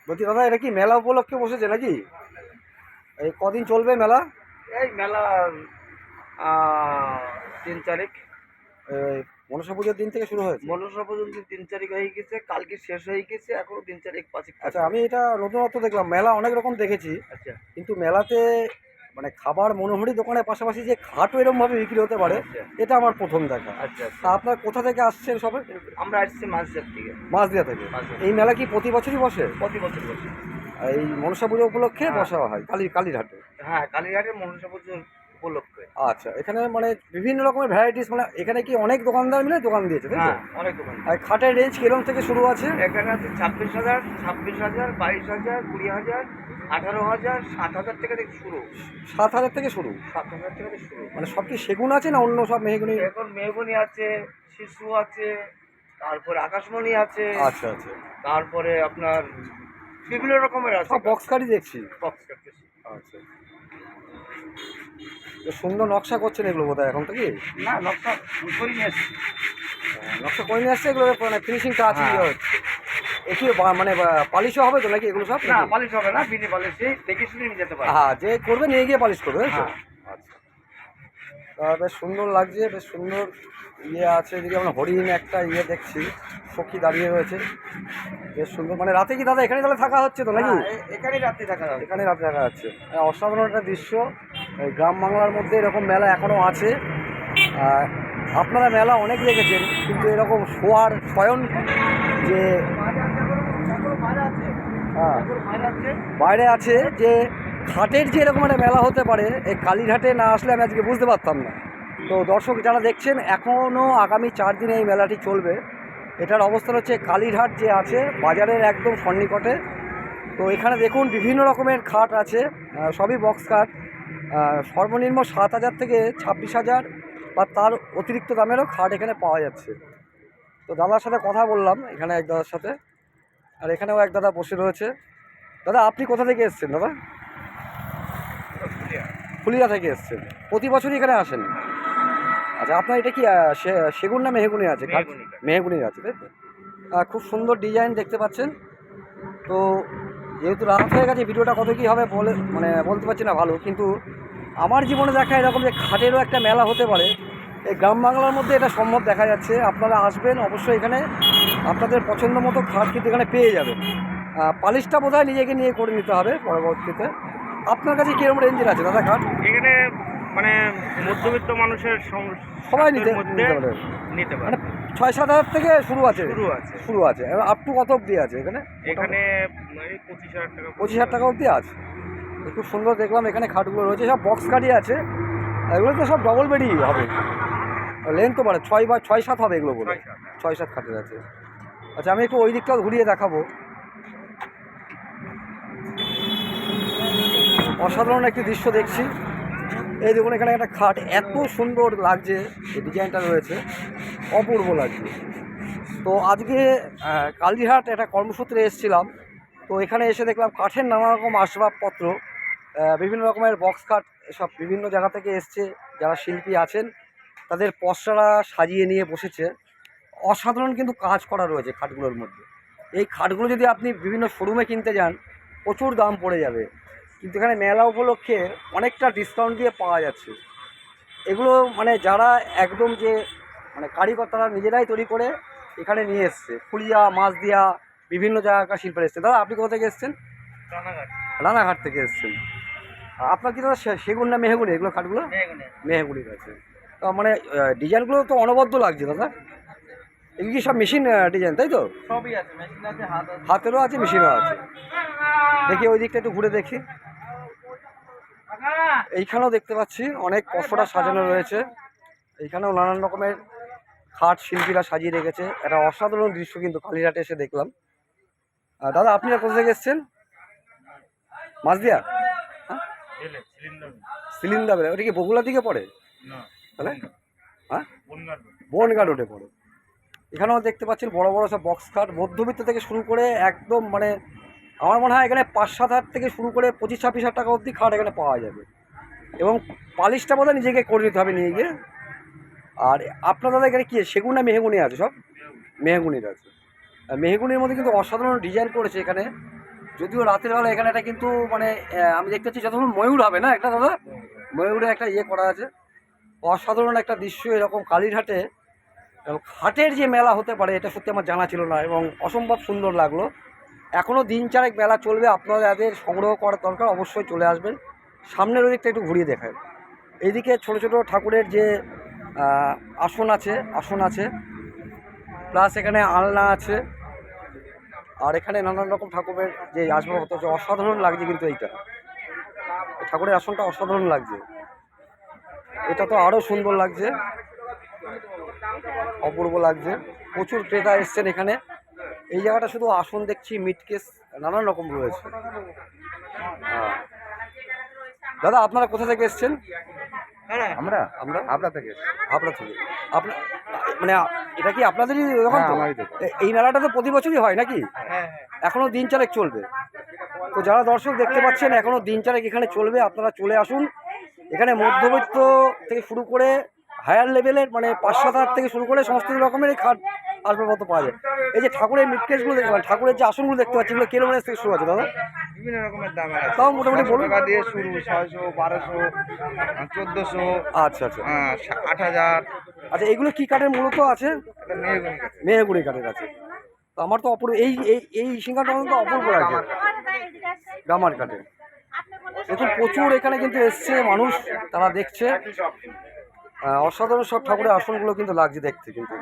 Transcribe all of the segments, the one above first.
বলছি দাদা, এটা কি মেলা উপলক্ষে বসেছে নাকি? এই কদিন চলবে মেলা? এই মেলা 3 তারিখ। এই মনসা পুজোর দিন থেকে শুরু হয়েছে? মনসা পর্যন্ত 3 তারিখ হয়ে গেছে, কালকে শেষ হয়ে গেছে, এখনো 3 তারিখ 5 আচ্ছা, আমি এটা নতুনত্ব দেখলাম। মেলা অনেক রকম দেখেছি, আচ্ছা কিন্তু মেলাতে মানে খাবার মনোহারি দোকানের পাশাপাশি যে খাটও এরকমভাবে বিক্রি হতে পারে, আচ্ছা এটা আমার প্রথম দেখা। আচ্ছা তা আপনার কোথা থেকে আসছেন সবাই? আমরা আসছি মাঝদের থেকে। মাঝদিয়া থেকে। মাঝদিয়া। এই মেলা কি প্রতি বছরই বসে? প্রতি বছর বসে। এই মনসা পুজো উপলক্ষে হ্যাঁ। বসা হয় কালীরহাটে? হ্যাঁ, কালীঘাটের মনসা পুজোর উপলক্ষে। আচ্ছা, এখানে মানে বিভিন্ন রকমের ভ্যারাইটিস, মানে এখানে কি অনেক দোকানদার মিলে দোকান দিয়েছে, তাই তো? হ্যাঁ, অনেক দোকান। আর খাটের রেঞ্জ কিরম থেকে শুরু আছে? এখানে আছে 26,000, 26,000, 22,000, 20,000, 18,000, 7,000 থেকে শুরু। 7,000 থেকে শুরু? 7,000 থেকে শুরু। মানে সব কি সেগুন আছে না অন্য সব মেহগনি? এখন মেহগনি আছে, শিশু আছে, তারপরে আকাশমণি আছে, আচ্ছা আচ্ছা, তারপরে আপনার বিভিন্ন রকমের আছে। সব বক্স কাঠই দেখছি। বক্স কাটতেছি। আচ্ছা, বেশ সুন্দর নকশা করছেন এগুলো বোধহয় এখন থেকে? না, নকশা করে নিয়ে আসছি। নকশা করে নিয়ে আসছে এগুলো, মানে ফিনিশিংটা আছে হ্যাঁ। ইয়ে হচ্ছে। এ কি মানে পালিশও হবে তো নাকি এগুলো সব? না, পালিশ হবে না, বিনি পালিশে দেখে শুনে নিয়ে যেতে পারে। হ্যাঁ, যে করবে নিয়ে গিয়ে পালিশ করবে, তাই তো? হ্যাঁ। আচ্ছা, বেশ সুন্দর লাগছে, বেশ সুন্দর ইয়ে আছে। এদিকে আমরা হরিণ একটা ইয়ে দেখছি, সখী দাঁড়িয়ে রয়েছে, বেশ সুন্দর। মানে রাতে কি দাদা এখানে তাহলে থাকা হচ্ছে তো নাকি? এখানেই রাত্রি থাকা যাবে। এখানে রাতে দেখা যাচ্ছে। অসাধারণ একটা দৃশ্য। এই গ্রাম বাংলার মধ্যে এরকম মেলা এখনও আছে। আপনারা মেলা অনেক দেখেছেন, কিন্তু এরকম শয়ন যে হ্যাঁ, বাইরে আছে, যে ঘাটের যে এরকম একটা মেলা হতে পারে, এই কালীঘাটে না আসলে আমি আজকে বুঝতে পারতাম না। তো দর্শক যারা দেখছেন, এখনও আগামী 4 দিনে এই মেলাটি চলবে। এটার অবস্থান হচ্ছে কালীঘাট যে আছে বাজারের একদম সন্নিকটে। তো এখানে দেখুন বিভিন্ন রকমের খাট আছে, সবই বক্স খাট। সর্বনিম্ন 7,000 থেকে 26,000 বা তার অতিরিক্ত দামেরও খাট এখানে পাওয়া যাচ্ছে। তো দাদার সাথে কথা বললাম, এখানে এক দাদার সাথে, আর এখানেও এক দাদা বসে রয়েছে। দাদা, আপনি কোথা থেকে এসছেন দাদা? ফুলিয়া থেকে এসছেন। প্রতি বছরই এখানে আসেন? আচ্ছা, আপনার এটা কি সেগুন না মেহগুনি আছে? মেহগুনি আছে, তাই তো? খুব সুন্দর ডিজাইন দেখতে পাচ্ছেন। তো যেহেতু রাত হয়ে গেছে, ভিডিওটা কত কী হবে বলতে পারছি না ভালো, কিন্তু আমার জীবনে দেখা এরকম যে খাটেরও একটা মেলা হতে পারে, এই গ্রাম বাংলার মধ্যে এটা সম্ভব দেখা যাচ্ছে। আপনারা আসবেন অবশ্যই, এখানে আপনাদের পছন্দ মতো খাট কিন্তু এখানে পেয়ে যাবেন। পালিশটা বোধহয় নিজেকে নিয়ে করে নিতে হবে পরবর্তীতে। আপনার কাছে কীরকম রেঞ্জের আছে দাদা খাট? এখানে মানে মধ্যবিত্ত মানুষের সবাই নিতে পারে, নিতে পারে। মানে 6-7 হাজার থেকে শুরু আছে? শুরু আছে। এবার আপ টু কত অবধি আছে এখানে? এখানে 25,000 টাকা। 25,000 টাকা অবধি আছে। খুব সুন্দর দেখলাম এখানে খাটগুলো রয়েছে, সব বক্স কাঠই আছে। এগুলো তো সব ডবল বেডই হবে, লেন্থ তো মানে 6x7 হবে এগুলো বলে। 6-7 খাটের আছে। আচ্ছা, আমি একটু ওই দিকটাও ঘুরিয়ে দেখাবো। অসাধারণ একটি দৃশ্য দেখছি। এই দেখুন, এখানে একটা খাট, এত সুন্দর লাগছে, এই ডিজাইনটা রয়েছে, অপূর্ব লাগছে। তো আজকে কালীঘাট একটা কর্মসূত্রে এসেছিলাম। তো এখানে এসে দেখলাম কাঠের নানা রকম আসবাবপত্র, বিভিন্ন রকমের বক্স কাঠ, এসব বিভিন্ন জায়গা থেকে এসছে। যারা শিল্পী আছেন তাদের পসরা সাজিয়ে নিয়ে বসেছে। অসাধারণ কিন্তু কাজ করা রয়েছে খাটগুলোর মধ্যে। এই খাটগুলো যদি আপনি বিভিন্ন শোরুমে কিনতে যান, প্রচুর দাম পড়ে যাবে, কিন্তু এখানে মেলা উপলক্ষে অনেকটা ডিসকাউন্ট দিয়ে পাওয়া যাচ্ছে। এগুলো মানে যারা একদম যে মানে কারিগর, তারা নিজেরাই তৈরি করে এখানে নিয়ে এসছে। ফুলিয়া, মাঝদিয়া, বিভিন্ন জায়গাকার শিল্পের এসছে। দাদা, আপনি কোথা থেকে এসছেন? রানাঘাট থেকে এসছেন। আপনার কি দাদা সেগুন না মেহগুনি এগুলো খাটগুলো? মেহগুনির আছে। তো মানে ডিজাইনগুলো তো অনবদ্য লাগছে দাদা। এগুলো কি সব মেশিন ডিজাইন, তাই তো? সবই আছে, মেশিন আছে, হাতেরও আছে, মেশিনও আছে। দেখি ওই দিকটা একটু ঘুরে দেখি। এইখানেও দেখতে পাচ্ছি অনেক পশরা সাজানো রয়েছে। এইখানেও নানান রকমের খাট শিল্পীরা সাজিয়ে রেখেছে। একটা অসাধারণ দৃশ্য কিন্তু কালীঘাটে এসে দেখলাম। দাদা, আপনি আর কোথা থেকে এসছেন? মাঝদিয়া? হ্যাঁ, সিলিন্ডার। ওটা কি বগুড়ার দিকে পড়ে তাহলে? হ্যাঁ, বনগাঁ রোডে পড়ে। এখানেও দেখতে পাচ্ছেন বড় বড় সব বক্স খাট, মধ্যবিত্ত থেকে শুরু করে একদম মানে আমার মনে হয় এখানে 5-7 হাজার থেকে শুরু করে 25-26 হাজার টাকা অবধি খাট এখানে পাওয়া যাবে। এবং পালিশটা বোধহয় নিজেকে করে নিতে হবে নিয়ে গিয়ে। আর আপনার দাদা এখানে কি সেগুন না মেহগুনি আছে? সব মেহগুনির আছে। আর মেহগুনির মধ্যে কিন্তু অসাধারণ ডিজাইন করেছে এখানে। যদিও রাতের বেলা এখানে একটা কিন্তু মানে আমি দেখতে পাচ্ছি যতক্ষণ ময়ূর হবে না একটা দাদা, ময়ূরে একটা ইয়ে করা আছে। অসাধারণ একটা দৃশ্য এরকম কালীঘাটে, এবং ঘাটের যে মেলা হতে পারে এটা সত্যি আমার জানা ছিল না, এবং অসম্ভব সুন্দর লাগলো। এখনও দিন চারেক মেলা চলবে, আপনাদের সংগ্রহ করার দরকার, অবশ্যই চলে আসবেন। সামনের ওদিকটা একটু ঘুরিয়ে দেখায়। এইদিকে ছোট ছোট ঠাকুরের যে আসন আছে, প্লাস এখানে আলনা আছে, আর এখানে নানান রকম ঠাকুরের যে আসবাবপত্র আছে, অসাধারণ লাগছে কিন্তু এইটা, এই ঠাকুরের আসনটা অসাধারণ লাগছে। এটা তো আরও সুন্দর লাগছে, অপূর্ব লাগছে। প্রচুর ক্রেতা এসছেন এখানে। এই জায়গাটা শুধু আসন দেখছি, মিটকেস নানান রকম রয়েছে। দাদা আপনারা কোথা থেকে এসছেন? আমরা আমরা হাবড়া থেকে। হাবড়া থেকে। আপনার মানে এটা কি আপনাদেরই দোকান তো? আমারই দোকান। এই মেলাটা তো প্রতি বছরই হয় নাকি? হ্যাঁ, এখনও দিন চারেক চলবে। তো যারা দর্শক দেখতে পাচ্ছেন এখনও দিন চারেক এখানে চলবে, আপনারা চলে আসুন। এখানে মধ্যবিত্ত থেকে শুরু করে হায়ার লেভেলের মানে 5-7 থেকে শুরু করে সমস্ত রকমেরই খাট আসবাবপত্র পাওয়া যায়। এই যে ঠাকুরের মিটকেসগুলো দেখলাম, ঠাকুরের যে আসনগুলো দেখতে পাচ্ছি, এগুলো কিরকম রেঞ্জ থেকে শুরু আছে দাদা? বিভিন্ন রকমের দামের আছে। তাও মোটামুটি 600 বলুন। টাকা দিয়ে শুরু, 600, 1200, 1400, আচ্ছা আচ্ছা 8000। আচ্ছা, এগুলো কি কাঠের মূলত আছে? এটা মেহগনি কাঠ। মেহগুড়ি কাঠের আছে। তো আমার তো অপূর্ব এই এই এই সিংহাটা তো অপূর্ব লাগছে, গামার কাঠের। দেখুন প্রচুর এখানে কিন্তু এসছে মানুষ, তারা দেখছে। অসাধারণ সব ঠাকুরের আসনগুলো কিন্তু লাগছে দেখতে কিন্তু।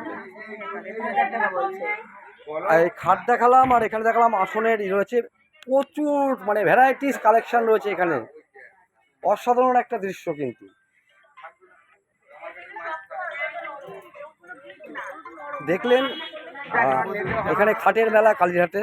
এই খাট দেখালাম, আর এখানে দেখালাম আসনের রয়েছে প্রচুর মানে ভ্যারাইটিস কালেকশন রয়েছে এখানে। অসাধারণ একটা দৃশ্য কিন্তু। দেখলেন এখানে খাটের মেলা কালীঘাটে।